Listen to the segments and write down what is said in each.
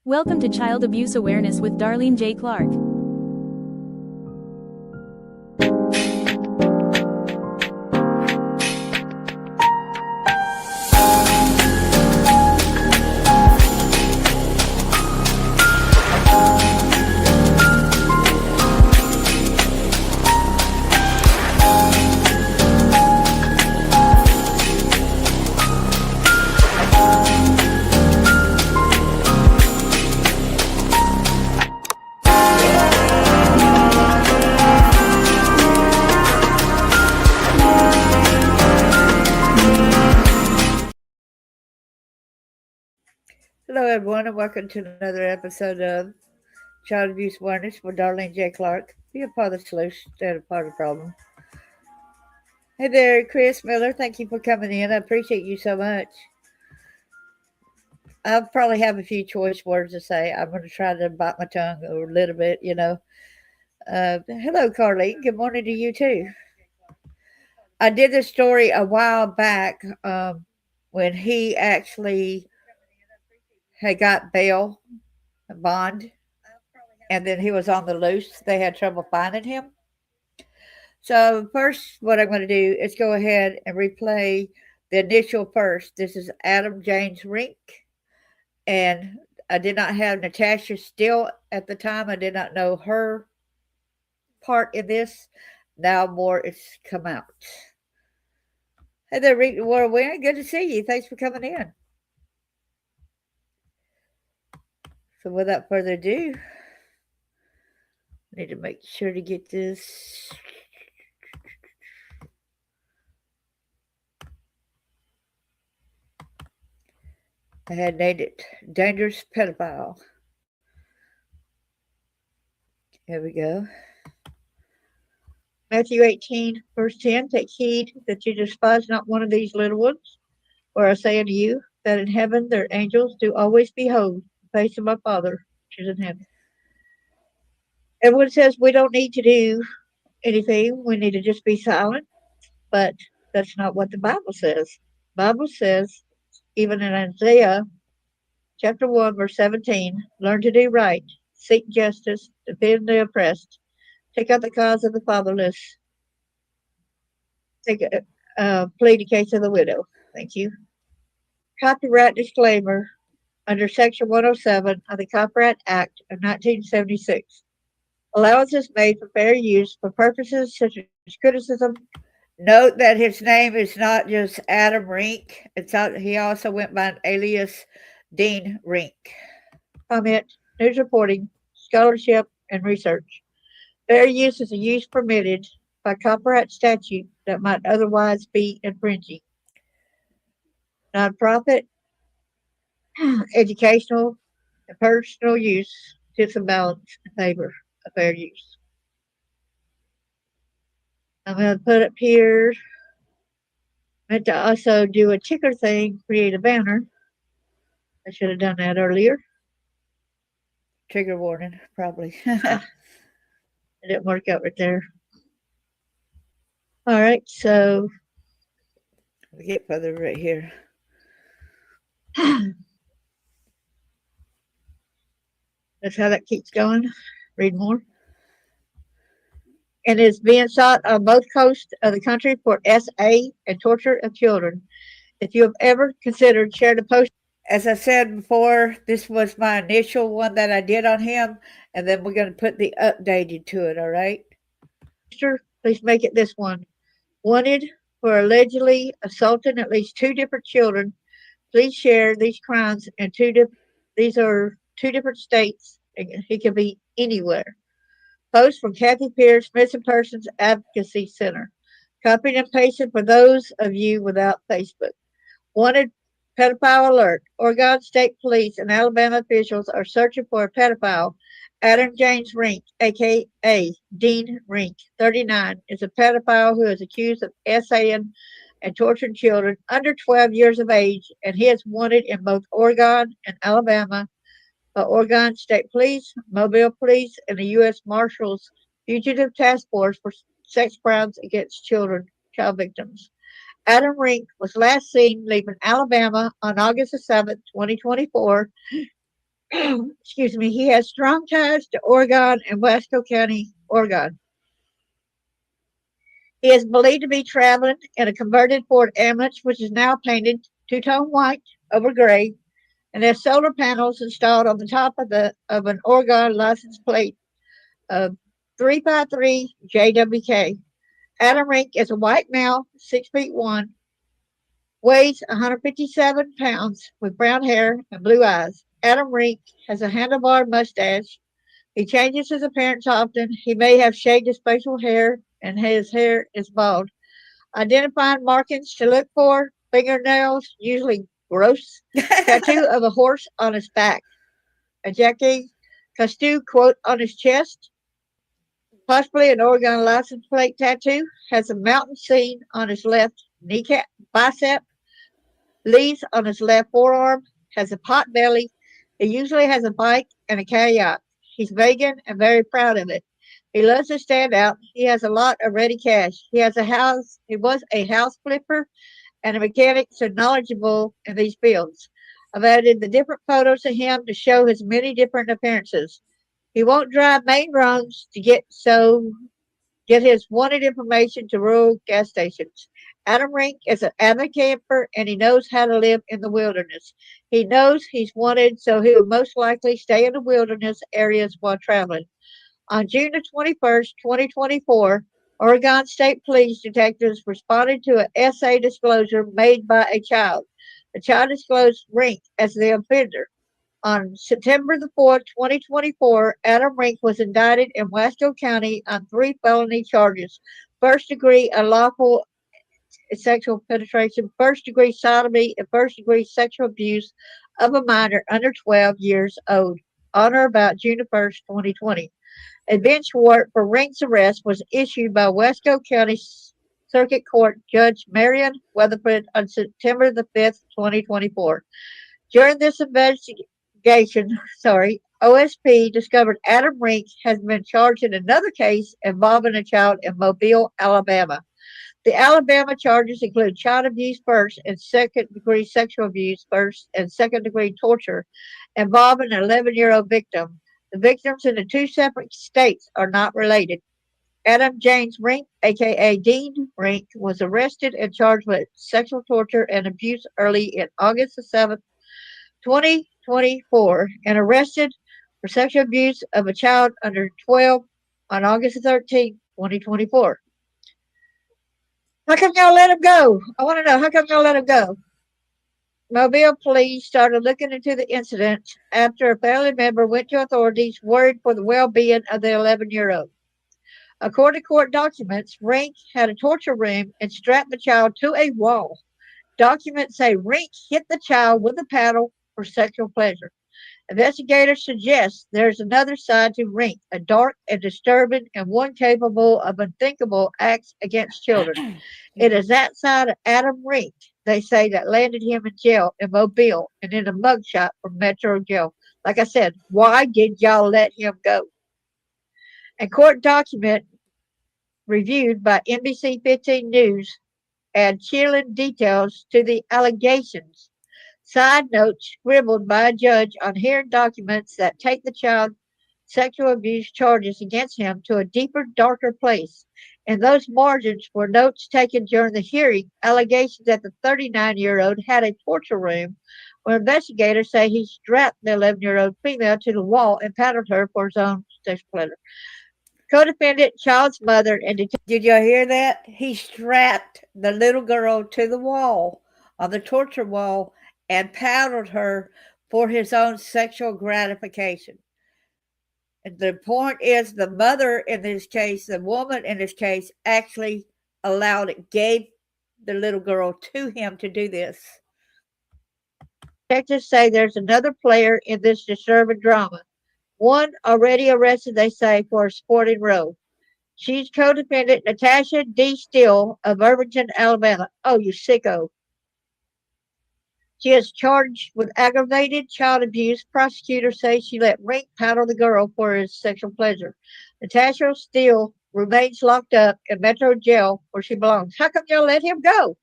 Welcome to Child Abuse Awareness with Darlene J. Clark. Hello, everyone, and welcome to another episode of Child Abuse Awareness with Darlene J. Clark. Be a part of the solution instead of part of the problem. Hey there, Chris Miller. Thank you for coming in. I appreciate you so much. I'll probably have a few choice words to say. I'm going to try to bite my tongue a little bit, Hello, Carlene. Good morning to you, too. I did this story a while back when he actually had got bail, bond, and then he was on the loose. They had trouble finding him. So first, what I'm going to do is go ahead and replay the initial first. This is Adam James Renk, and I did not have Natasha Still at the time. I did not know her part in this. Now more it's come out. Hey there, Renk Warren. Good to see you. Thanks for coming in. So without further ado, I need to make sure to get this. I had named it Dangerous Pedophile. Here we go. Matthew 18, verse 10, take heed that you despise not one of these little ones, for I say unto you, that in heaven their angels do always behold the face of my Father, which is in heaven. Everyone says we don't need to do anything. We need to just be silent. But that's not what the Bible says. The Bible says, even in Isaiah chapter 1, verse 17, learn to do right, seek justice, defend the oppressed, take out the cause of the fatherless, take a plea the case of the widow. Thank you. Copyright disclaimer under Section 107 of the Copyright Act of 1976. Allowance is made for fair use for purposes such as criticism. Note that his name is not just Adam Renk. He also went by an alias Dean Renk. Comment, news reporting, scholarship, and research. Fair use is a use permitted by copyright statute that might otherwise be infringing. Nonprofit, educational, and personal use tips and balance in favor of fair use. I'm going to put up here, meant to also do a ticker thing, create a banner. I should have done that earlier. Trigger warning, probably. It didn't work out right there. All right, so we get further right here. That's how that keeps going. Read more. And is being sought on both coasts of the country for SA and torture of children. If you have ever considered, share the post. As I said before, this was my initial one that I did on him, and then we're going to put the updated to it, all right? Please make it this one. Wanted for allegedly assaulting at least 2 different children. Please share these crimes in these are 2 different states. He could be anywhere. Post from Kathy Pierce, Missing Persons Advocacy Center. Copied and pasted for those of you without Facebook. Wanted pedophile alert. Oregon State Police and Alabama officials are searching for a pedophile. Adam James Renk, a.k.a. Dean Renk, 39, is a pedophile who is accused of SAing and torturing children under 12 years of age, and he is wanted in both Oregon and Alabama by Oregon State Police, Mobile Police, and the U.S. Marshals Fugitive Task Force for Sex Crimes Against Children, Child Victims. Adam Renk was last seen leaving Alabama on August 7, 2024, Excuse me, he has strong ties to Oregon and Wasco County, Oregon. He is believed to be traveling in a converted Ford ambulance, which is now painted two-tone white over gray, and has solar panels installed on the top of an Oregon license plate of 353 JWK. Adam Renk is a white male, 6 feet 1, weighs 157 pounds, with brown hair and blue eyes. Adam Renk has a handlebar mustache. He changes his appearance often. He may have shaved his facial hair, and his hair is bald. Identifying markings to look for: fingernails, usually gross, tattoo of a horse on his back, a Jackie Cousteau quote on his chest, possibly an Oregon license plate tattoo, has a mountain scene on his left kneecap, bicep, leaves on his left forearm, has a pot belly. He usually has a bike and a kayak. He's vegan and very proud of it. He loves to stand out. He has a lot of ready cash. He has a house. He was a house flipper and a mechanic, so knowledgeable in these fields. I've added the different photos of him to show his many different appearances. He won't drive main roads to get his wanted information to rural gas stations. Adam Rink is an avid camper and he knows how to live in the wilderness. He knows he's wanted, so he will most likely stay in the wilderness areas while traveling. On June the 21st, 2024, Oregon State Police detectives responded to an SA disclosure made by a child. The child disclosed Rink as the offender. On September the 4th, 2024, Adam Rink was indicted in Wasco County on 3 felony charges: first-degree unlawful sexual penetration, first-degree sodomy, and first-degree sexual abuse of a minor under 12 years old on or about June the 1st, 2020. A bench warrant for Rink's arrest was issued by Wasco County Circuit Court Judge Marion Weatherford on September the 5th, 2024. During this investigation, OSP discovered Adam Rink has been charged in another case involving a child in Mobile, Alabama. The Alabama charges include child abuse first and second degree sexual abuse first and second degree torture involving an 11-year-old victim. The victims in the two separate states are not related. Adam James Rink, aka Dean Rink, was arrested and charged with sexual torture and abuse early in August the 7th, 2024, and arrested for sexual abuse of a child under 12 on August 13, 2024. How come y'all let him go? I want to know, how come y'all let him go? Mobile police started looking into the incident after a family member went to authorities worried for the well-being of the 11-year-old. According to court documents, Rink had a torture room and strapped the child to a wall. Documents say Rink hit the child with a paddle for sexual pleasure. Investigators suggest there's another side to Rink, a dark and disturbing and one capable of unthinkable acts against children. It is that side of Adam Rink, they say, that landed him in jail in Mobile and in a mugshot from Metro Jail. Like I said, why did y'all let him go? A court document reviewed by NBC 15 News add chilling details to the allegations. Side notes scribbled by a judge on hearing documents that take the child sexual abuse charges against him to a deeper, darker place. In those margins were notes taken during the hearing, allegations that the 39-year-old had a torture room where investigators say he strapped the 11-year-old female to the wall and paddled her for his own sexual pleasure. Co-defendant, child's mother, and detective. Did y'all hear that? He strapped the little girl to the wall, on the torture wall, and paddled her for his own sexual gratification. And the point is, the mother in this case, the woman in this case, actually gave the little girl to him to do this. Detectives say there's another player in this disturbing drama. One already arrested, they say, for a sporting role. She's co-defendant Natasha Still of Irvington, Alabama. Oh, you sicko. She is charged with aggravated child abuse. Prosecutors say she let Rink paddle the girl for his sexual pleasure. Natasha Still remains locked up in Metro Jail where she belongs. How come y'all let him go?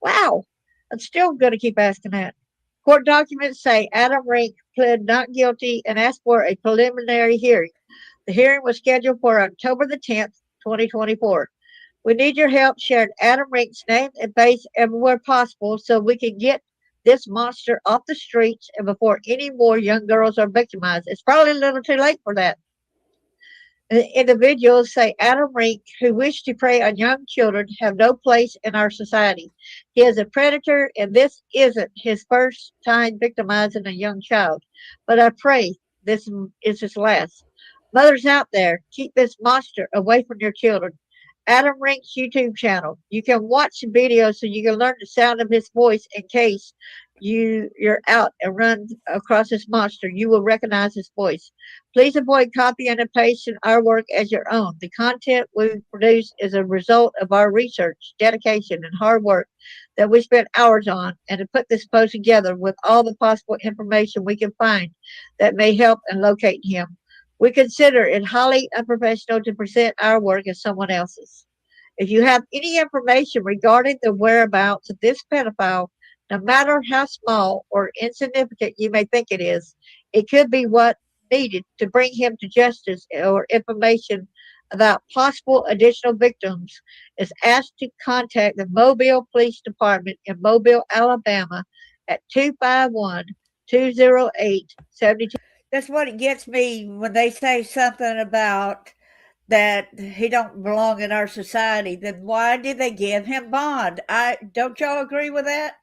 Wow. I'm still going to keep asking that. Court documents say Adam Renk pled not guilty and asked for a preliminary hearing. The hearing was scheduled for October the 10th, 2024. We need your help sharing Adam Renk's name and face everywhere possible so we can get this monster off the streets and before any more young girls are victimized. It's probably a little too late for that. Individuals say Adam Renk, who wish to prey on young children, have no place in our society. He is a predator, and this isn't his first time victimizing a young child. But I pray this is his last. Mothers out there, keep this monster away from your children. Adam Renk's YouTube channel. You can watch the video so you can learn the sound of his voice in case you're out and run across this monster. You will recognize his voice. Please avoid copying and pasting our work as your own. The content we produce is a result of our research, dedication, and hard work that we spent hours on and to put this post together with all the possible information we can find that may help in locating him. We consider it highly unprofessional to present our work as someone else's. If you have any information regarding the whereabouts of this pedophile, no matter how small or insignificant you may think it could be what needed to bring him to justice or information about possible additional victims, is asked to contact the Mobile Police Department in Mobile, Alabama at 251 208 72. That's what it gets me when they say something about that he don't belong in our society. Then why did they give him bond? I don't y'all agree with that?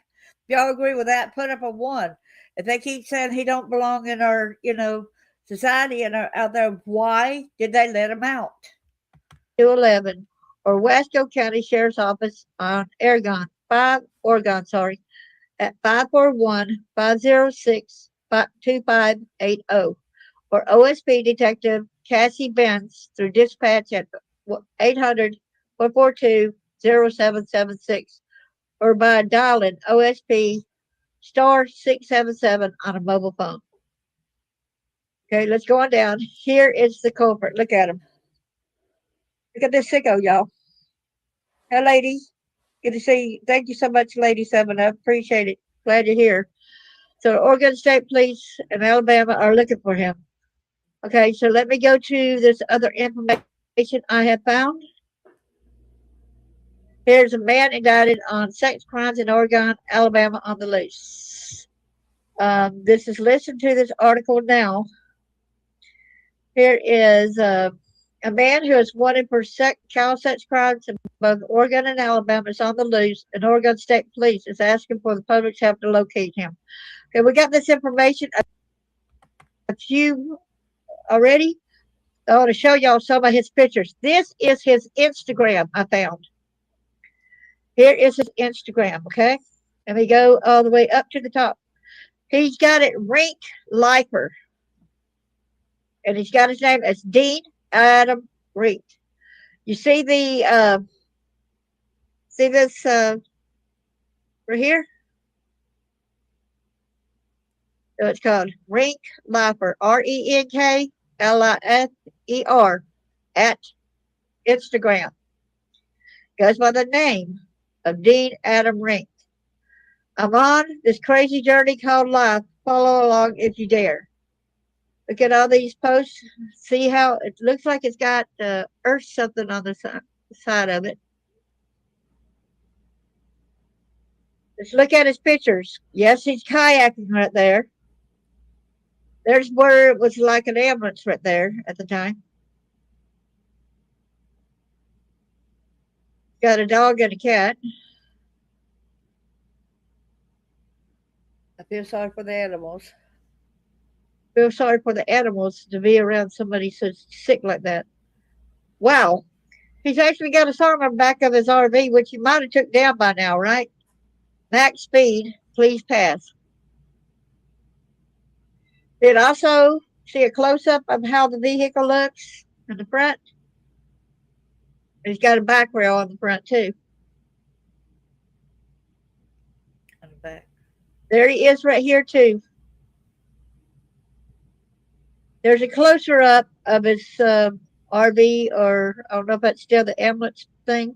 Y'all agree with that? Put up a one. If they keep saying he don't belong in our, society and out there, why did they let him out? 211 or Wasco County Sheriff's Office on Oregon, at 541-506-2580, or OSP Detective Cassie Benz through dispatch at 800-442-0776, or by dialing OSP star 677 on a mobile phone. Okay, let's go on down. Here is the culprit. Look at him. Look at this sicko, y'all. Hey, lady. Good to see you. Thank you so much, Lady 7. I appreciate it. Glad you're here. So, Oregon State Police and Alabama are looking for him. Okay, so let me go to this other information I have found. Here's a man indicted on sex crimes in Oregon, Alabama on the loose. This is listen to this article now. Here is a man who is wanted for child sex crimes in both Oregon and Alabama is on the loose, and Oregon State Police is asking for the public's help to locate him. Okay, we got this information a few already. I want to show y'all some of his pictures. This is his Instagram I found. Here is his Instagram, okay? And we go all the way up to the top. He's got it Renk Lifer. And he's got his name as Dean Adam Renk. You see see this right here? So it's called Renk Lifer, RENKLIFER at Instagram. Goes by the name of Dean Adam Renk. I'm on this crazy journey called life. Follow along if you dare. Look at all these posts. See how it looks like it's got earth something on the side of it. Let's look at his pictures. Yes, he's kayaking right there. There's where it was like an ambulance right there at the time. Got a dog and a cat. I feel sorry for the animals. Feel sorry for the animals to be around somebody so sick like that. Wow. He's actually got a song on the back of his RV, which he might have took down by now, right? Max speed, please pass. Did also see a close-up of how the vehicle looks in the front. He's got a back rail on the front, too. On the back. There he is right here, too. There's a closer up of his RV, or I don't know if that's still the ambulance thing,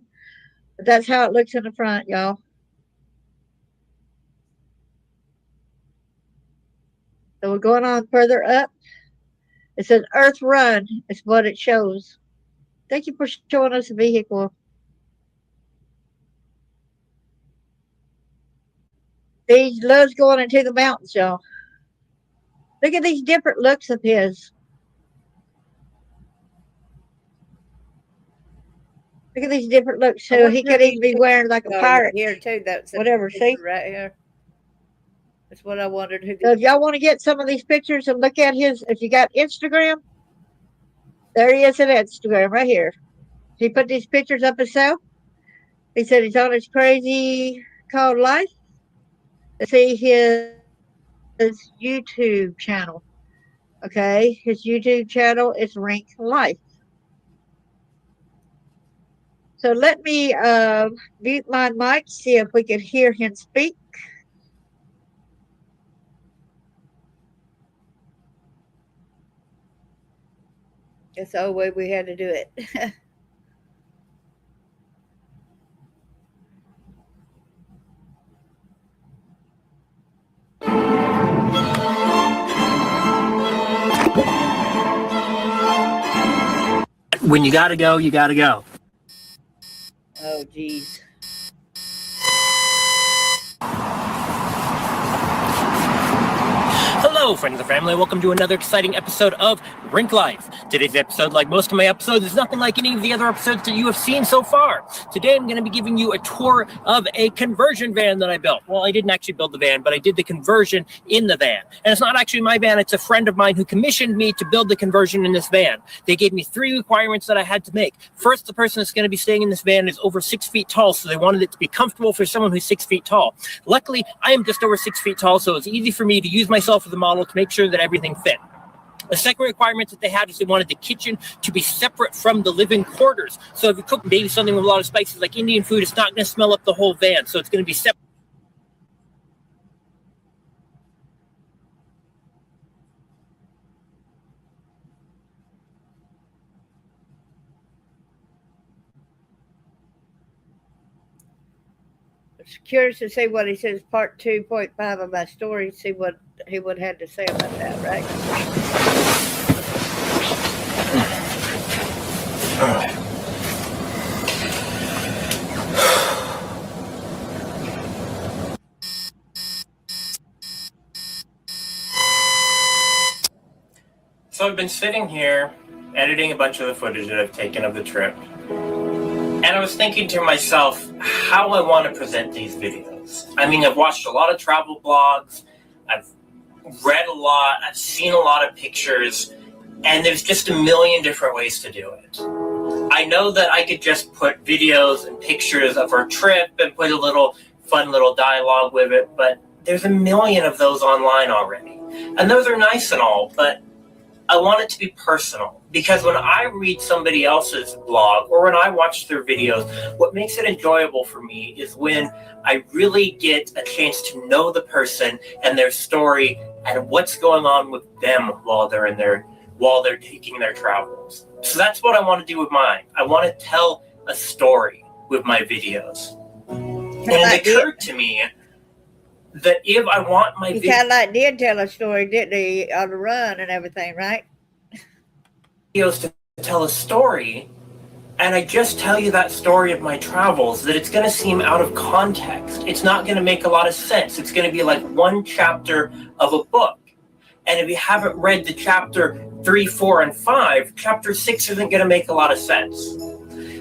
but that's how it looks in the front, y'all. So we're going on further up. It says Earth Run is what it shows. Thank you for showing us the vehicle. He loves going into the mountains, y'all. Look at these different looks of his. Look at these different looks. So he could even be wearing like a pirate here too. That's whatever. See, right here. That's what I wondered. Who so if y'all want to get some of these pictures and look at his, if you got Instagram, there he is at Instagram right here. He put these pictures up himself. He said he's on his crazy called life. Let's see his YouTube channel. Okay, his YouTube channel is Renk Life. So let me mute my mic, see if we can hear him speak. That's the only way we had to do it. When you gotta go, you gotta go. Oh, geez. Hello, friends of the family. Welcome to another exciting episode of Renk Life. Today's episode, like most of my episodes, is nothing like any of the other episodes that you have seen so far. Today, I'm going to be giving you a tour of a conversion van that I built. Well, I didn't actually build the van, but I did the conversion in the van. And it's not actually my van. It's a friend of mine who commissioned me to build the conversion in this van. They gave me 3 requirements that I had to make. First, the person that's going to be staying in this van is over 6 feet tall, so they wanted it to be comfortable for someone who's 6 feet tall. Luckily, I am just over 6 feet tall, so it's easy for me to use myself as a model to make sure that everything fit. The second requirement that they had is they wanted the kitchen to be separate from the living quarters. So if you cook maybe something with a lot of spices like Indian food, it's not going to smell up the whole van. So it's going to be separate. I'm curious to see what he says, part 2.5 of my story, see what he would have to say about that, right? So I've been sitting here editing a bunch of the footage that I've taken of the trip. And I was thinking to myself how I want to present these videos. I mean, I've watched a lot of travel blogs, I've read a lot, I've seen a lot of pictures, and there's just a million different ways to do it. I know that I could just put videos and pictures of our trip and put a little fun little dialogue with it, but there's a million of those online already. And those are nice and all, but I want it to be personal, because when I read somebody else's blog or when I watch their videos, what makes it enjoyable for me is when I really get a chance to know the person and their story and what's going on with them while they're taking their travels. So that's what I want to do with mine. I want to tell a story with my videos. And it occurred to me that if I want my He kind of like did tell a story, didn't he, on the run and everything, right? videos to tell a story, and I just tell you that story of my travels, that it's going to seem out of context. It's not going to make a lot of sense. It's going to be like one chapter of a book. And if you haven't read the chapter 3, 4, and 5, chapter 6 isn't going to make a lot of sense.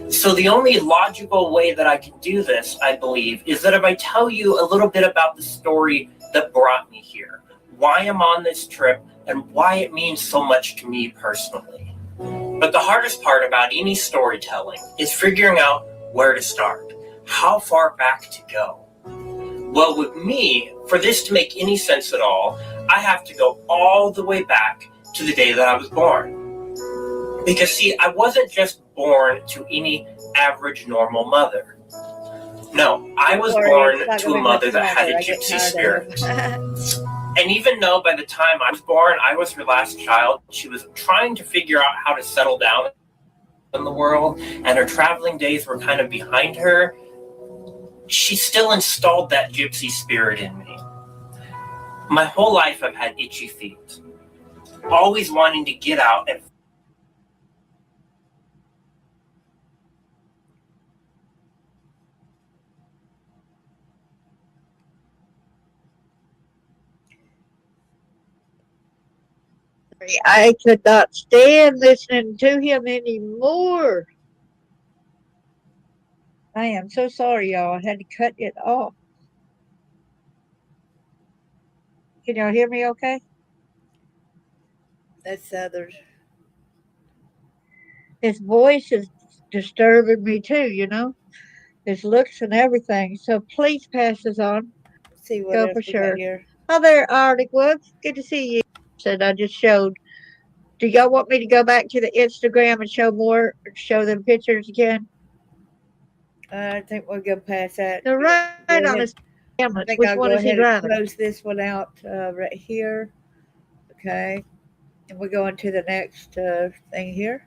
So the only logical way that I can do this, I believe, is that if I tell you a little bit about the story that brought me here, why I'm on this trip, and why it means so much to me personally. But the hardest part about any storytelling is figuring out where to start, how far back to go. Well, with me, for this to make any sense at all, I have to go all the way back to the day that I was born. Because, see, I wasn't just born to any average normal mother. No, I was born to a mother that had a gypsy spirit. And even though by the time I was born, I was her last child, she was trying to figure out how to settle down in the world, and her traveling days were kind of behind her, she still installed that gypsy spirit in me. My whole life I've had itchy feet, always wanting to get out and I could not stand listening to him anymore. I am so sorry, y'all. I had to cut it off. Can y'all hear me okay? That's other. His voice is disturbing me too, his looks and everything. So please pass this on. See what Go else for we got sure. here. Oh, there, Arctic Woods. Good to see you. Said I just showed. Do y'all want me to go back to the Instagram and show them pictures again? I think we'll go past that. They're right Go on ahead. his I cameras. think Which I'll one go is he ahead and driving? close this one out right here. Okay. And we're going to the next thing here.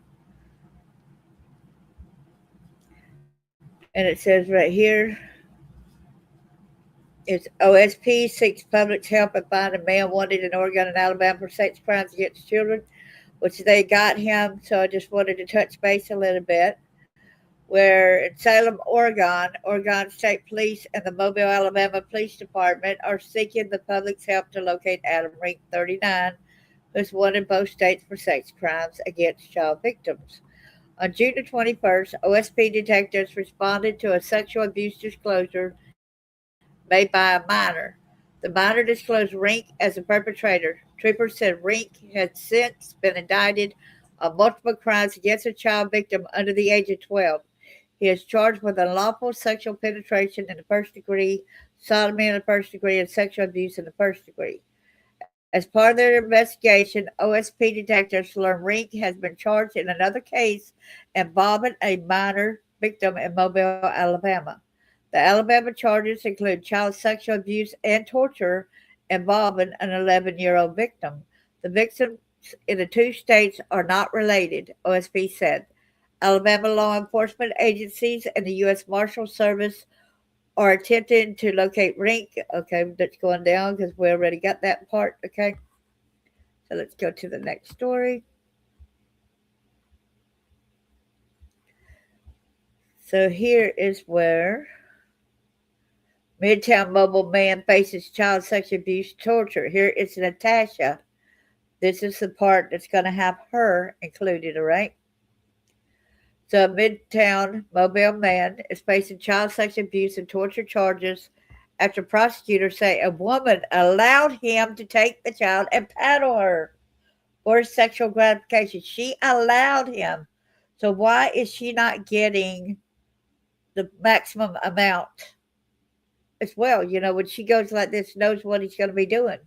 And it says right here, it's OSP seeks public's help in finding a man wanted in Oregon and Alabama for sex crimes against children, which they got him. So I just wanted to touch base a little bit. Where in Salem, Oregon State Police and the Mobile, Alabama Police Department are seeking the public's help to locate Adam Renk, 39, who's wanted in both states for sex crimes against child victims. On June the 21st, OSP detectives responded to a sexual abuse disclosure made by a minor. The minor disclosed Renk as a perpetrator. Troopers said Renk had since been indicted on multiple crimes against a child victim under the age of 12. He is charged with unlawful sexual penetration in the first degree, sodomy in the first degree, and sexual abuse in the first degree. As part of their investigation, OSP detectives learned Renk has been charged in another case involving a minor victim in Mobile, Alabama. The Alabama charges include child sexual abuse and torture involving an 11-year-old victim. The victims in the two states are not related, OSP said. Alabama law enforcement agencies and the U.S. Marshal Service are attempting to locate Renk. Okay, that's going down because we already got that part. Okay, so let's go to the next story. So here is where Midtown mobile man faces child sexual abuse torture. Here is Natasha. This is the part that's going to have her included, all right? So, a Midtown Mobile man is facing child sexual abuse and torture charges after prosecutors say a woman allowed him to take the child and paddle her for sexual gratification. She allowed him. So, why is she not getting the maximum amount as well? When she goes like this, knows what he's going to be doing.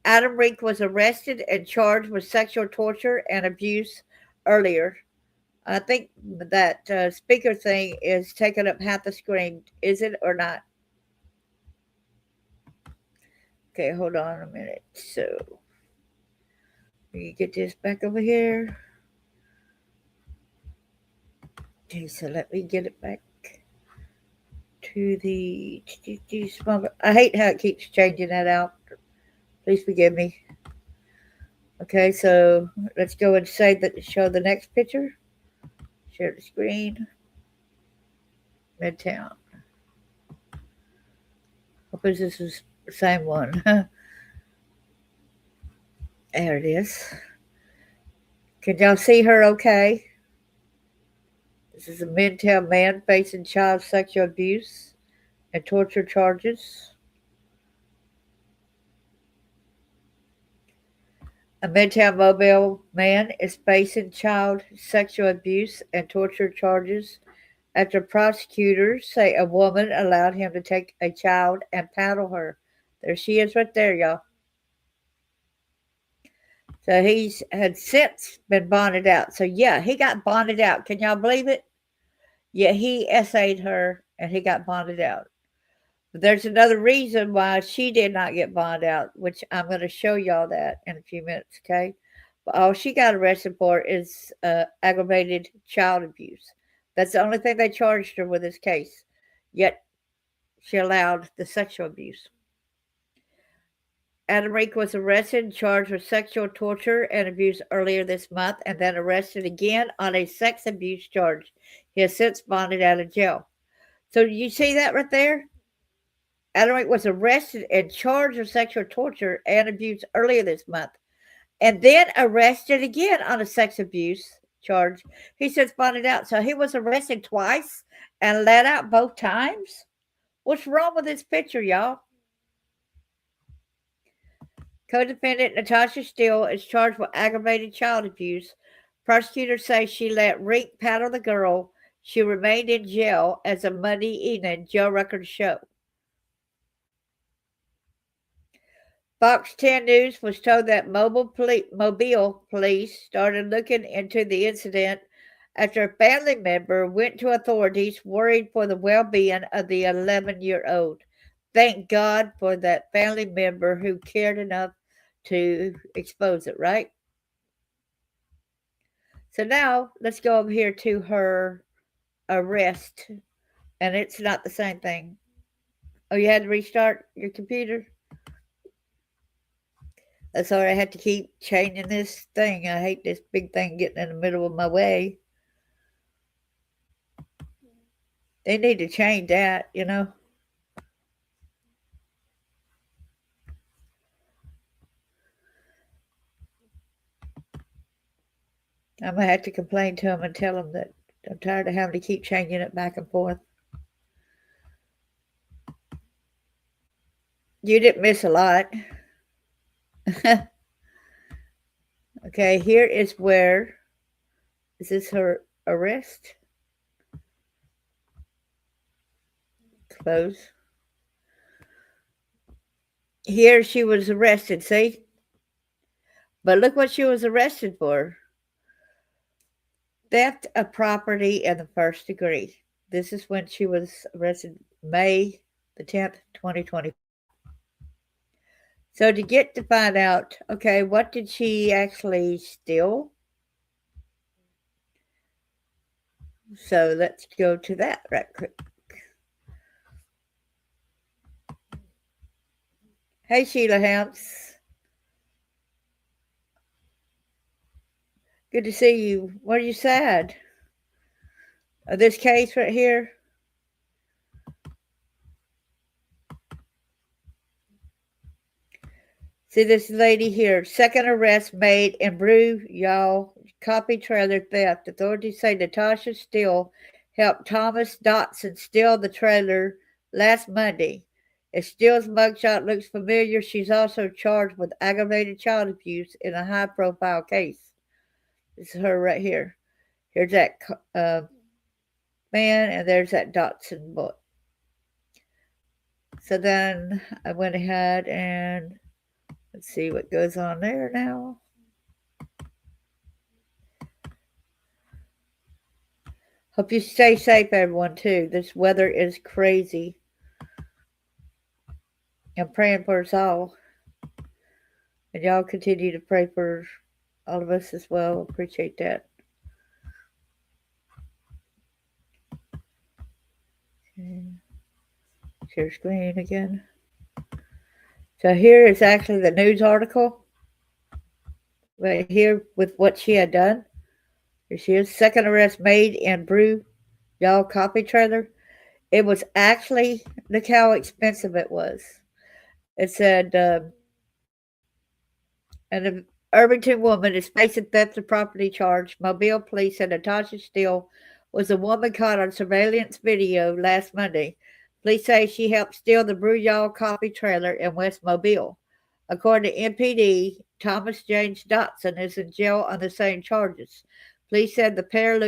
Adam Renk was arrested and charged with sexual torture and abuse earlier. I think that speaker thing is taking up half the screen. Is it or not? Okay, hold on a minute. So, you get this back over here. Okay, so let me get it back to the small. I hate how it keeps changing that out. Please forgive me. Okay, so let's go and show the next picture. Share the screen. Midtown. Hope this is the same one. There it is. Can y'all see her okay? This is a Midtown man facing child sexual abuse and torture charges. A Midtown Mobile man is facing child sexual abuse and torture charges after prosecutors say a woman allowed him to take a child and paddle her. There she is right there, y'all. So he's had since been bonded out. So yeah, he got bonded out. Can y'all believe it? Yeah, he essayed her and he got bonded out. But there's another reason why she did not get bonded out, which I'm going to show y'all that in a few minutes, okay? But all she got arrested for is aggravated child abuse. That's the only thing they charged her with this case. Yet she allowed the sexual abuse. Adam Renk was arrested and charged with sexual torture and abuse earlier this month and then arrested again on a sex abuse charge. He has since bonded out of jail. So you see that right there? Adam Renk was arrested and charged with sexual torture and abuse earlier this month and then arrested again on a sex abuse charge. He since bonded out. So he was arrested twice and let out both times? What's wrong with this picture, y'all? Co-defendant Natasha Still is charged with aggravated child abuse. Prosecutors say she let Renk paddle the girl. She remained in jail, as a Monday evening jail records show. Fox 10 News was told that Mobile police started looking into the incident after a family member went to authorities worried for the well-being of the 11-year-old. Thank God for that family member who cared enough to expose it, right? So now let's go over here to her arrest, and it's not the same thing. Oh, you had to restart your computer? Sorry, I had to keep changing this thing. I hate this big thing getting in the middle of my way. They need to change that, you know. I'm going to have to complain to them and tell them that I'm tired of having to keep changing it back and forth. You didn't miss a lot. Okay, here is where, is this her arrest? Close. Here she was arrested, see? But look what she was arrested for. Theft of property in the first degree. This is when she was arrested, May the 10th, 2020. So to get to find out, okay, what did she actually steal? So let's go to that right quick. Hey, Sheila Hamps. Good to see you. What are you sad? This case right here? See this lady here. Second arrest made in Brew, y'all. Copy trailer theft. Authorities say Natasha Still helped Thomas Dotson steal the trailer last Monday. If Still's mugshot looks familiar, she's also charged with aggravated child abuse in a high-profile case. This is her right here. Here's that man, and there's that Dotson boy. So then I went ahead and let's see what goes on there now. Hope you stay safe, everyone, too. This weather is crazy. I'm praying for us all. And y'all continue to pray for all of us as well. Appreciate that. Okay. Share screen again. So here is actually the news article. Right here with what she had done. Here she is. Second arrest made in Brew, y'all, copy trailer. It was actually, look how expensive it was. It said, an Irvington woman is facing theft of property charge. Mobile police said Natasha Still was a woman caught on surveillance video last Monday. Police say she helped steal the Bruyall copy trailer in West Mobile. According to MPD, Thomas James Dotson is in jail on the same charges. Police said the pair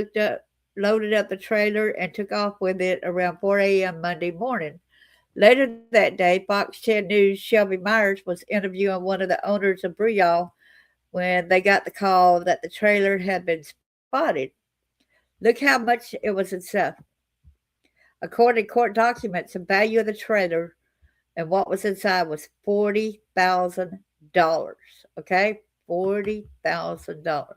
loaded up the trailer and took off with it around 4 a.m. Monday morning. Later that day, Fox 10 News' Shelby Myers was interviewing one of the owners of Bruyall when they got the call that the trailer had been spotted. Look how much it was itself. According to court documents, the value of the trailer and what was inside was $40,000. Okay? $40,000.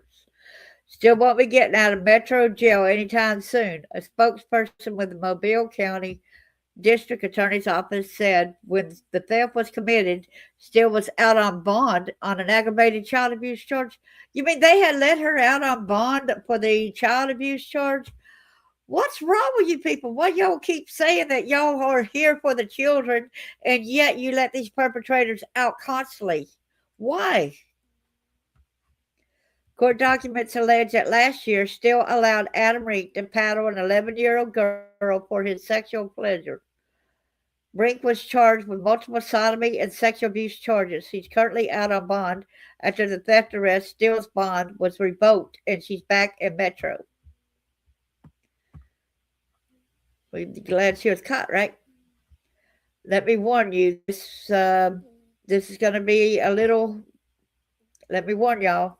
Still won't be getting out of Metro jail anytime soon. A spokesperson with the Mobile County district attorney's office said when the theft was committed, Still was out on bond on an aggravated child abuse charge. You mean they had let her out on bond for the child abuse charge? What's wrong with you people? Why y'all keep saying that y'all are here for the children and yet you let these perpetrators out constantly? Why? Court documents allege that last year Still allowed Adam Renk to paddle an 11-year-old girl for his sexual pleasure. Renk was charged with multiple sodomy and sexual abuse charges. He's currently out on bond after the theft arrest. Still's bond was revoked and she's back in Metro. We're glad she was caught, right? Let me warn you, this is going to be a little, let me warn y'all.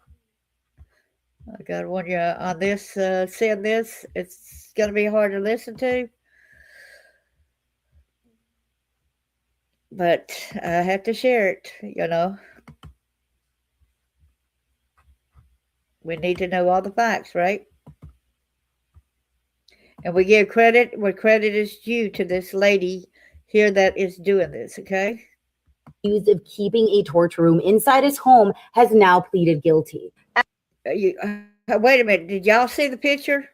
I got to warn you on this, seeing this, it's going to be hard to listen to. But I have to share it, you know. We need to know all the facts, right? And we give credit where credit is due to this lady here that is doing this, okay? Accused of keeping a torture room inside his home has now pleaded guilty. Wait a minute. Did y'all see the picture?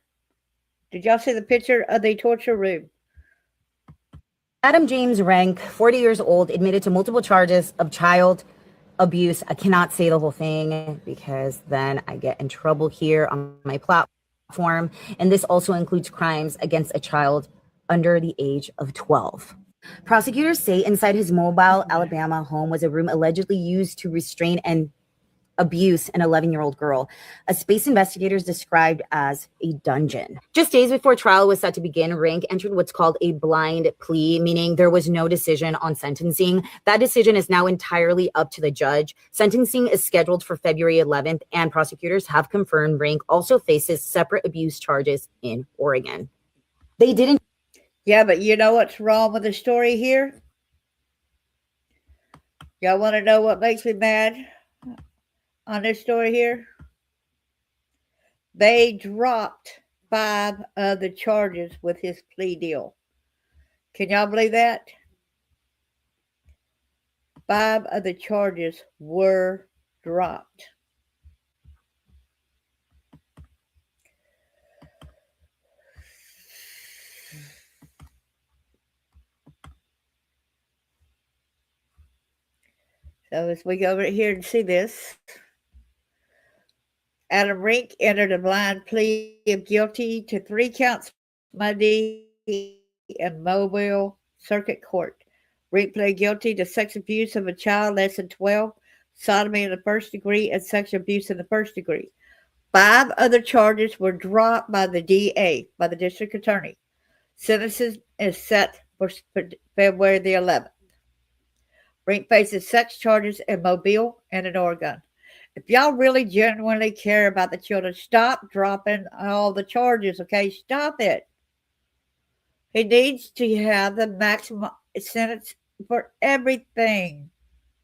Did y'all see the picture of the torture room? Adam James Renk, 40 years old, admitted to multiple charges of child abuse. I cannot say the whole thing because then I get in trouble here on my platform. And this also includes crimes against a child under the age of 12. Prosecutors say inside his Mobile, Alabama home was a room allegedly used to restrain and abuse an 11-year-old girl, a space investigators described as a dungeon. Just days before trial was set to begin, Renk entered what's called a blind plea, meaning there was no decision on sentencing. That decision is now entirely up to the judge. Sentencing is scheduled for February 11th, and prosecutors have confirmed Renk also faces separate abuse charges in Oregon. They didn't. Yeah, but you know what's wrong with the story here? Y'all want to know what makes me mad on this story here? They dropped 5 of the charges with his plea deal. Can y'all believe that? 5 of the charges were dropped. So as we go over here and see this, Adam Renk entered a blind plea of guilty to 3 counts Monday in Mobile Circuit Court. Renk pled guilty to sex abuse of a child less than 12, sodomy in the first degree, and sexual abuse in the first degree. 5 other charges were dropped by the DA, by the district attorney. Sentencing is set for February the 11th. Renk faces sex charges in Mobile and in Oregon. If y'all really genuinely care about the children, stop dropping all the charges, okay? Stop it. He needs to have the maximum sentence for everything,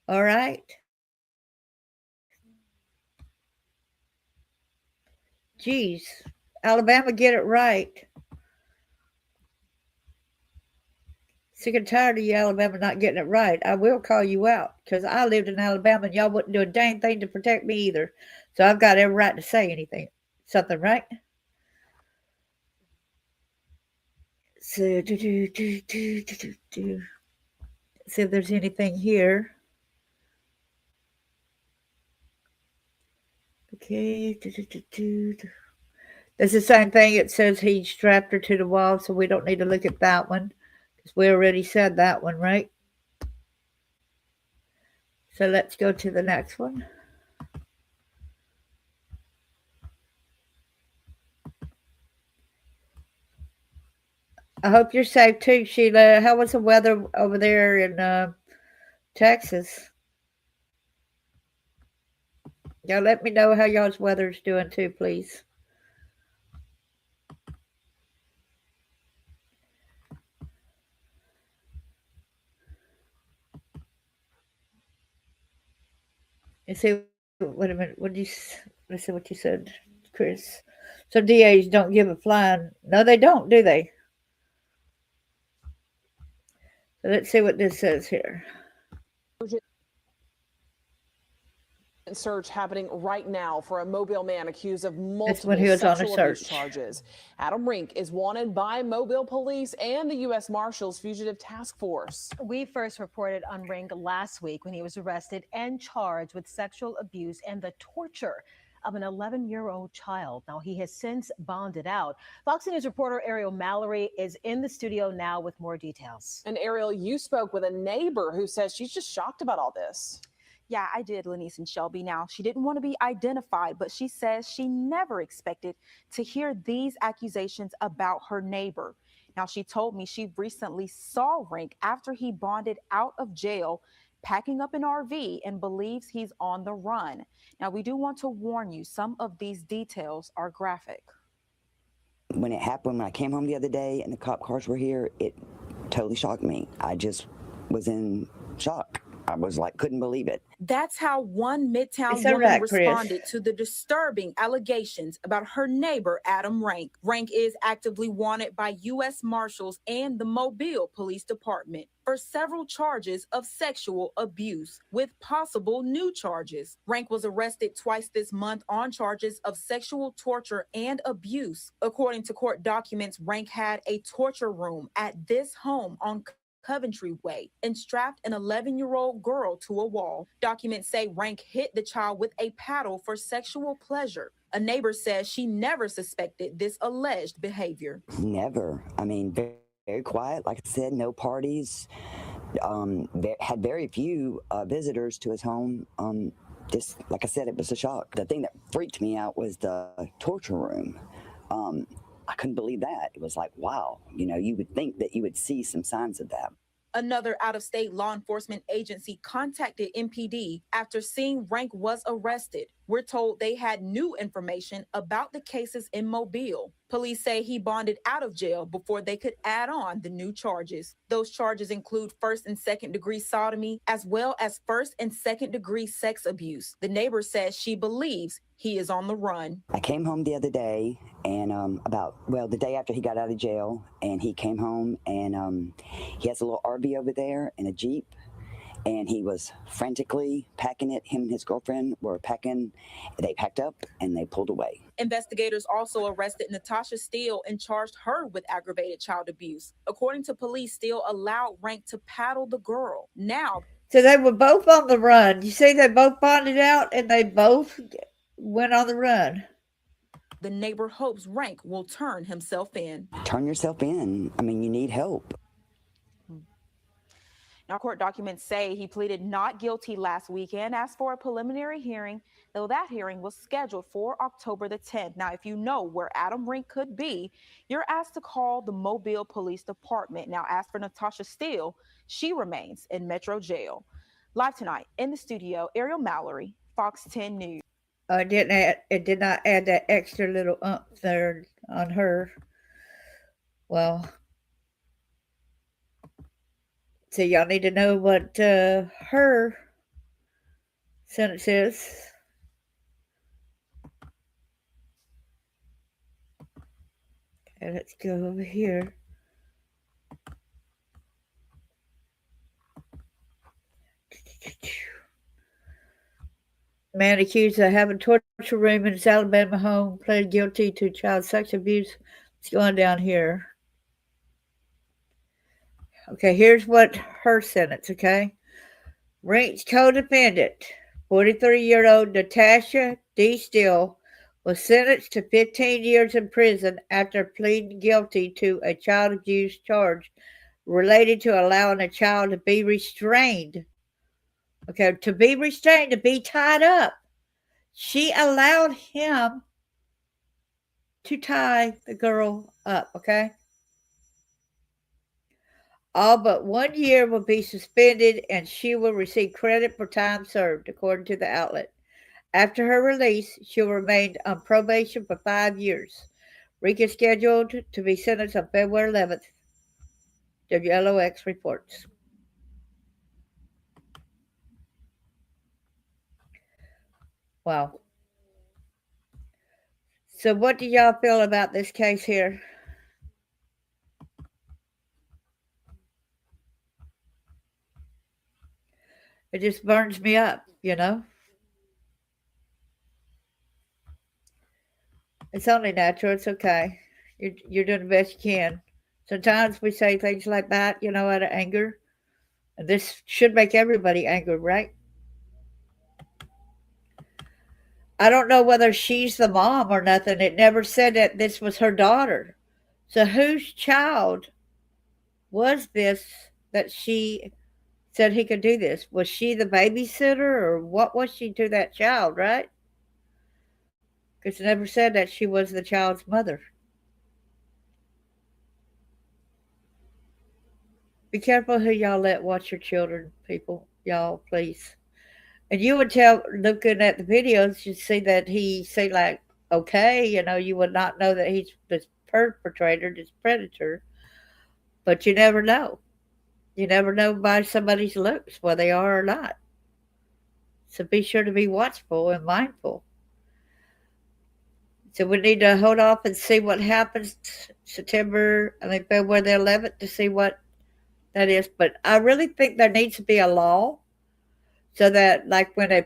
all right? Jeez, Alabama, get it right. Sick and tired of you, Alabama, not getting it right. I will call you out because I lived in Alabama and y'all wouldn't do a dang thing to protect me either. So I've got every right to say something, right? So, see if there's anything here. Okay. That's the same thing. It says he strapped her to the wall, so we don't need to look at that one. We already said that one, right? So let's go to the next one. I hope you're safe too, Sheila. How was the weather over there in Texas? Y'all let me know how y'all's weather's doing too, please. You see, wait a minute. Let's see what you said, Chris. So DAs don't give a flying. No, they don't, do they? Let's see what this says here. Search happening right now for a Mobile man accused of multiple when he was on a sexual abuse search. charges. Adam Renk is wanted by Mobile police and the U.S. Marshals Fugitive Task Force. We first reported on Renk last week when he was arrested and charged with sexual abuse and the torture of an 11-year-old child. Now, he has since bonded out. Fox News reporter Ariel Mallory is in the studio now with more details. And Ariel, you spoke with a neighbor who says she's just shocked about all this. Yeah, I did, Lanice and Shelby. Now, she didn't want to be identified, but she says she never expected to hear these accusations about her neighbor. Now, she told me she recently saw Renk after he bonded out of jail, packing up an RV, and believes he's on the run. Now, we do want to warn you, some of these details are graphic. When it happened, when I came home the other day and the cop cars were here, it totally shocked me. I just was in shock. I was like, couldn't believe it. That's how one Midtown It's a woman wreck, Chris. responded to the disturbing allegations about her neighbor, Adam Renk. Renk is actively wanted by U.S. Marshals and the Mobile Police Department for several charges of sexual abuse, with possible new charges. Renk was arrested twice this month on charges of sexual torture and abuse. According to court documents, Renk had a torture room at this home on Coventry Way and strapped an 11-year-old girl to a wall. Documents say Renk hit the child with a paddle for sexual pleasure. A neighbor says she never suspected this alleged behavior. Never. I mean, very, very quiet. Like I said, no parties. Had very few visitors to his home. Just like I said, it was a shock. The thing that freaked me out was the torture room. I couldn't believe that. It was like, wow, you know, you would think that you would see some signs of that. Another out-of-state law enforcement agency contacted MPD after seeing Renk was arrested. We're told they had new information about the cases in Mobile. Police say he bonded out of jail before they could add on the new charges. Those charges include first and second degree sodomy, as well as first and second degree sex abuse. The neighbor says she believes he is on the run. I came home the other day and the day after he got out of jail, and he came home and he has a little RV over there and a Jeep. And he was frantically packing it. Him and his girlfriend were packing. They packed up and they pulled away. Investigators also arrested Natasha Still and charged her with aggravated child abuse. According to police, Still allowed Renk to paddle the girl. Now, So they were both on the run. You see, they both bonded out and they both went on the run. the neighbor hopes Renk will turn himself in. Turn yourself in. I mean, you need help. Now, court documents say he pleaded not guilty last week and asked for a preliminary hearing, though that hearing was scheduled for October the 10th. Now, if you know where Adam Renk could be, you're asked to call the Mobile Police Department. Now, as for Natasha Still, she remains in Metro Jail. Live tonight in the studio, Ariel Mallory, Fox 10 News. It did not add that extra little umph there on her. Well, so y'all need to know what her sentence is. Okay, let's go over here. Man accused of having a torture room in his Alabama home pleaded guilty to child sex abuse. It's going down here. Okay, here's what her sentence, okay? Renk's co-defendant, 43-year-old Natasha Still, was sentenced to 15 years in prison after pleading guilty to a child abuse charge related to allowing a child to be restrained. Okay, to be restrained, to be tied up. She allowed him to tie the girl up, okay? All but 1 year will be suspended and she will receive credit for time served, according to the outlet. After her release, she'll remain on probation for 5 years. Renk is scheduled to be sentenced on February 11th. WLOX reports. Wow. So what do y'all feel about this case here? It just burns me up, you know? It's only natural. It's okay. You're doing the best you can. Sometimes we say things like that, you know, out of anger. And this should make everybody angry, right? I don't know whether she's the mom or nothing. It never said that this was her daughter. So whose child was this that she said he could do this? Was she the babysitter or what was she to that child, right? Because it never said that she was the child's mother. Be careful who y'all let watch your children, people. Y'all, please. And you would tell, looking at the videos, you'd see that he say like, okay, you know, you would not know that he's this perpetrator, this predator, but you never know. You never know by somebody's looks whether they are or not. So be sure to be watchful and mindful. So we need to hold off and see what happens February the 11th to see what that is. But I really think there needs to be a law so that, like, when a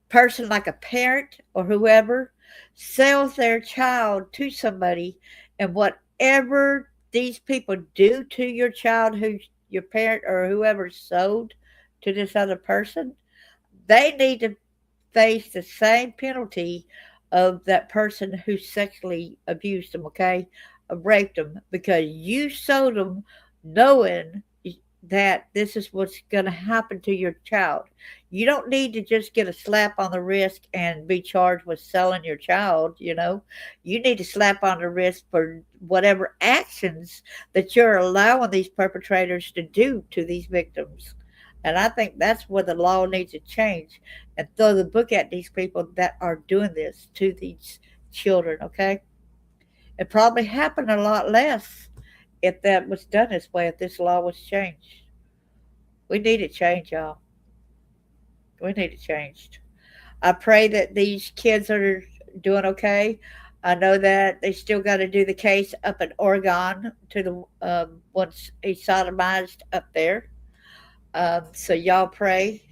person, like a parent or whoever, sells their child to somebody, and whatever these people do to your child, who your parent or whoever sold to this other person, they need to face the same penalty of that person who sexually abused them, okay? Raped them, because you sold them knowing that this is what's going to happen to your child. You don't need to just get a slap on the wrist and be charged with selling your child, you know. You need to slap on the wrist for whatever actions that you're allowing these perpetrators to do to these victims. And I think that's where the law needs to change and throw the book at these people that are doing this to these children, okay? It probably happened a lot less if that was done this way, if this law was changed. We need it changed, y'all. We need it changed. I pray that these kids are doing okay. I know that they still got to do the case up in Oregon to the once he's sodomized up there. So y'all pray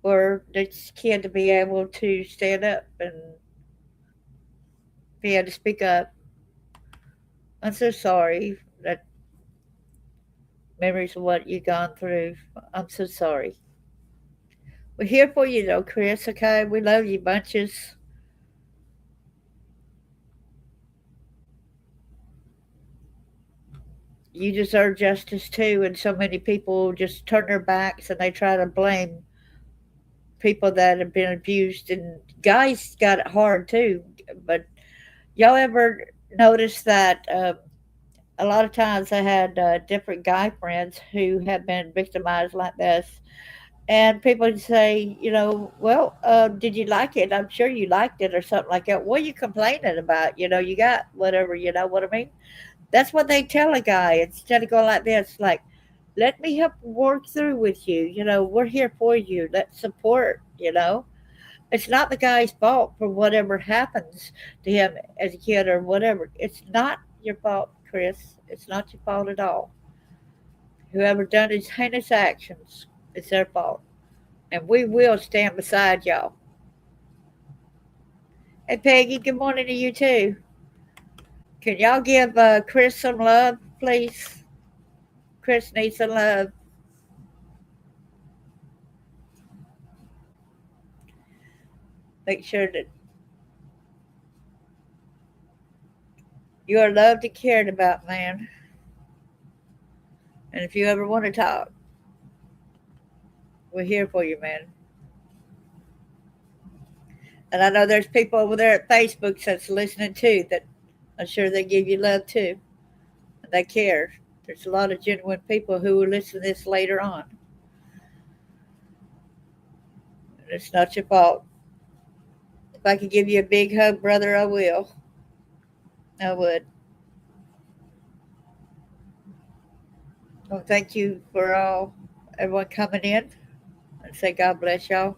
for this kid to be able to stand up and be able to speak up. I'm so sorry that memories of what you've gone through. I'm so sorry. We're here for you though, Chris, okay? We love you bunches. You deserve justice too, and so many people just turn their backs and they try to blame people that have been abused, and guys got it hard too. But y'all ever notice that a lot of times I had different guy friends who have been victimized like this, and people would say, you know, well, did you like it? I'm sure you liked it, or something like that. What are you complaining about? You know, you got whatever, you know what I mean? That's what they tell a guy instead of going like this, like, let me help work through with you. You know, we're here for you. Let's support, you know. It's not the guy's fault for whatever happens to him as a kid or whatever. It's not your fault, Chris. It's not your fault at all. Whoever done these heinous actions, it's their fault. And we will stand beside y'all. Hey, Peggy, good morning to you too. Can y'all give Chris some love, please? Chris needs some love. Make sure that you are loved and cared about, man. And if you ever want to talk, we're here for you, man. And I know there's people over there at Facebook that's listening too, that I'm sure they give you love too. And they care. There's a lot of genuine people who will listen to this later on. And it's not your fault. If I could give you a big hug, brother, I will. I would. Well, thank you for everyone coming in. And say God bless y'all.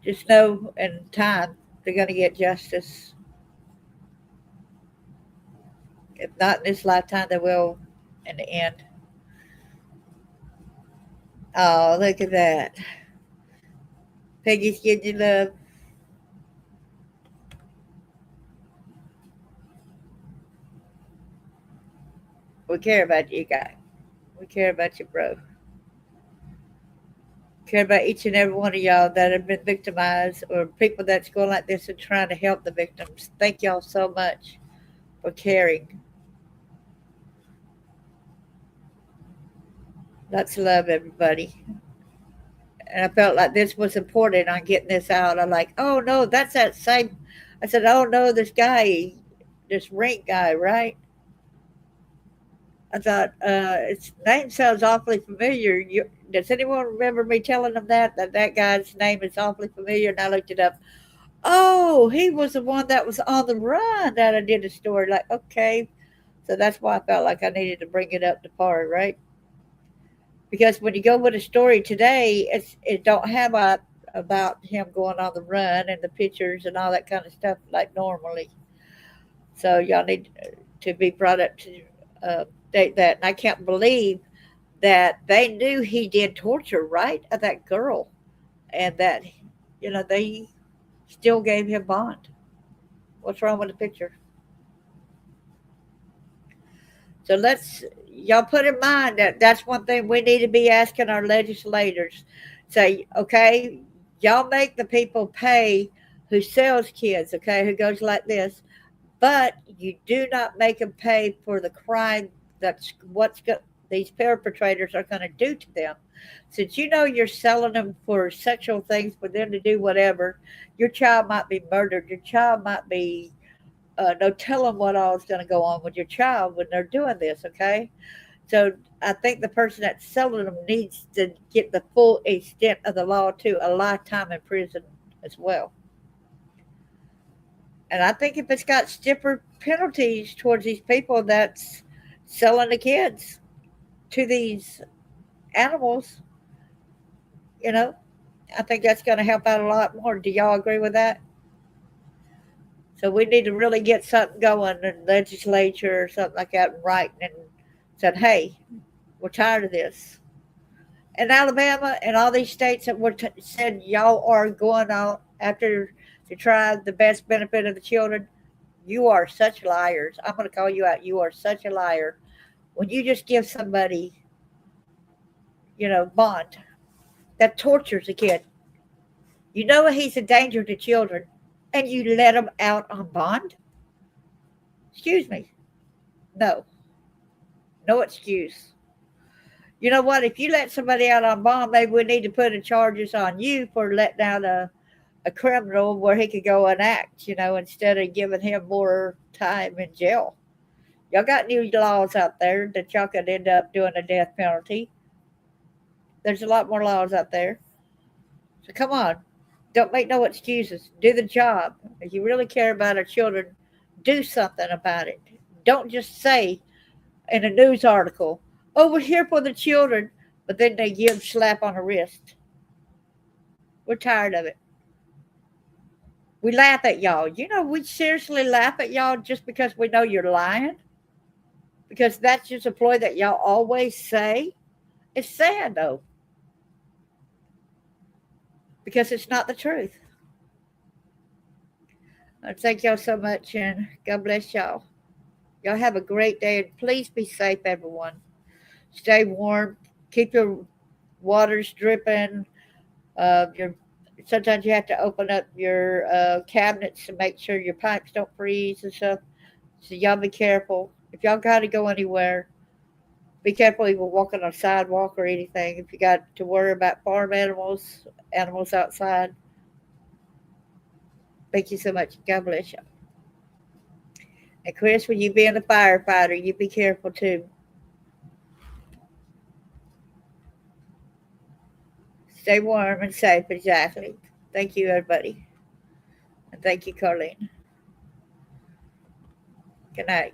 Just know in time they're going to get justice. If not in this lifetime, they will in the end. Oh, look at that. Peggy's giving you love. We care about you guys. We care about you, bro. Care about each and every one of y'all that have been victimized or people that's going like this and trying to help the victims. Thank y'all so much for caring. Lots of love, everybody. And I felt like this was important on getting this out. I'm like, oh no, that's that same. I said, oh no, this guy, this Renk guy, right? I thought its name sounds awfully familiar. Does anyone remember me telling them that guy's name is awfully familiar? And I looked it up. Oh, he was the one that was on the run that I did a story. Like, okay, so that's why I felt like I needed to bring it up to par, right? Because when you go with a story today, it don't have about him going on the run and the pictures and all that kind of stuff like normally. So y'all need to be brought up to date that. And I can't believe that they knew he did torture, right, of that girl, and that they still gave him bond. What's wrong with the picture? So y'all put in mind that that's one thing we need to be asking our legislators. Say, okay, y'all make the people pay who sells kids, okay, who goes like this, but you do not make them pay for the crime that's these perpetrators are going to do to them. Since you're selling them for sexual things for them to do whatever, your child might be murdered, your child might be no telling what all is going to go on with your child when they're doing this, okay? So I think the person that's selling them needs to get the full extent of the law too, a lifetime in prison as well. And I think if it's got stiffer penalties towards these people that's selling the kids to these animals, you know, I think that's going to help out a lot more. Do y'all agree with that? So we need to really get something going in the legislature or something like that and writing and said, hey, we're tired of this. And Alabama and all these states that said y'all are going on after to try the best benefit of the children, you are such liars. I'm going to call you out. You are such a liar. When you just give somebody, bond, that tortures a kid. You know he's a danger to children, and you let him out on bond? Excuse me. No. No excuse. You know what? If you let somebody out on bond, maybe we need to put the charges on you for letting out a criminal where he could go and act, instead of giving him more time in jail. Y'all got new laws out there that y'all could end up doing a death penalty. There's a lot more laws out there. So come on. Don't make no excuses. Do the job. If you really care about our children, do something about it. Don't just say in a news article, oh, we're here for the children, but then they give slap on the wrist. We're tired of it. We laugh at y'all. We seriously laugh at y'all just because we know you're lying. Because that's just a ploy that y'all always say. It's sad, though. Because it's not the truth. Thank y'all so much, and God bless y'all. Y'all have a great day, and please be safe, everyone. Stay warm. Keep your waters dripping. Sometimes you have to open up your cabinets to make sure your pipes don't freeze and stuff. So y'all be careful. If y'all got to go anywhere, be careful even walking on a sidewalk or anything. If you got to worry about farm animals outside. Thank you so much. God bless you. And Chris, when you being a firefighter, you be careful too. Stay warm and safe, exactly. Thank you, everybody. And thank you, Carlene. Good night.